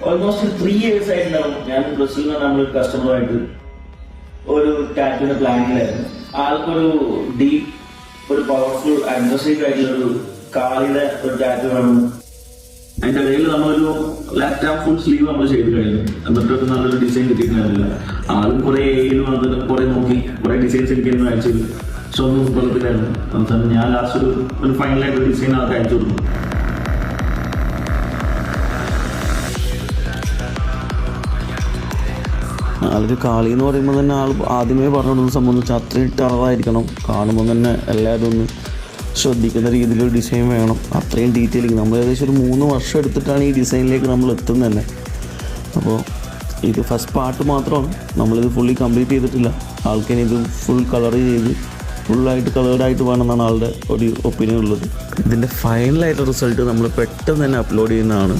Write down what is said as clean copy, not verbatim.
Almost 3 years ആയിട്ടുണ്ടാവും ഞാൻ ബ്രസീലിൽ നിന്ന് നമ്മളൊരു കസ്റ്റമറുമായിട്ട് ഒരു ടാറ്റുവിന്റെ പ്ലാനിങ്ങിലായിരുന്നു. ആൾക്കൊരു ഡീപ്പ് ഒരു പവർഫുൾ അഗ്രസീവ് ആയിട്ടുള്ളൊരു കാലിയുടെ ഒരു ടാറ്റു വേണം. അതിന്റെ ഇടയിൽ നമ്മളൊരു ലാപ്ടോപ്പ് ഫുൾ സ്ലീവ് നമ്മൾ ചെയ്ത് കഴിഞ്ഞു. എന്നിട്ടൊക്കെ നല്ലൊരു ഡിസൈൻ കിട്ടിയിട്ടുണ്ടായിരുന്നില്ല. ആളും കുറെ കുറെ നോക്കി കുറെ ഡിസൈൻസ് എനിക്ക് അയച്ചു. പക്ഷെ ഒന്നും കൊള്ളത്തില്ലായിരുന്നു. അവസാനം ഞാൻ ലാസ്റ്റ് ഒരു ഫൈനലായിട്ട് ഡിസൈൻ ആൾക്ക് അയച്ചു കൊടുത്തു. ആൾക്ക് കാളി എന്ന് പറയുമ്പോൾ തന്നെ ആൾ ആദ്യമേ പറഞ്ഞിടുന്ന സംബന്ധിച്ച് അത്രയും ടെററായിരിക്കണം. കാണുമ്പോൾ തന്നെ എല്ലാവരും ഒന്ന് ശ്രദ്ധിക്കുന്ന രീതിയിലൊരു ഡിസൈൻ വേണം. അത്രയും ഡീറ്റെയിലിങ് നമ്മൾ ഏകദേശം ഒരു 3 വർഷം എടുത്തിട്ടാണ് ഈ ഡിസൈനിലേക്ക് നമ്മൾ എത്തുന്നത് തന്നെ. അപ്പോൾ ഇത് ഫസ്റ്റ് പാർട്ട് മാത്രമാണ്, നമ്മളിത് ഫുള്ളി കംപ്ലീറ്റ് ചെയ്തിട്ടില്ല. ആൾക്കിനി ഇത് ഫുൾ കളർ ചെയ്ത് ഫുള്ളായിട്ട് കളേർഡായിട്ട് വേണമെന്നാണ് ആളുടെ ഒരു ഒപ്പീനിയൻ ഉള്ളത്. ഇതിൻ്റെ ഫൈനലായിട്ട് റിസൾട്ട് നമ്മൾ പെട്ടെന്ന് തന്നെ അപ്ലോഡ് ചെയ്യുന്നതാണ്.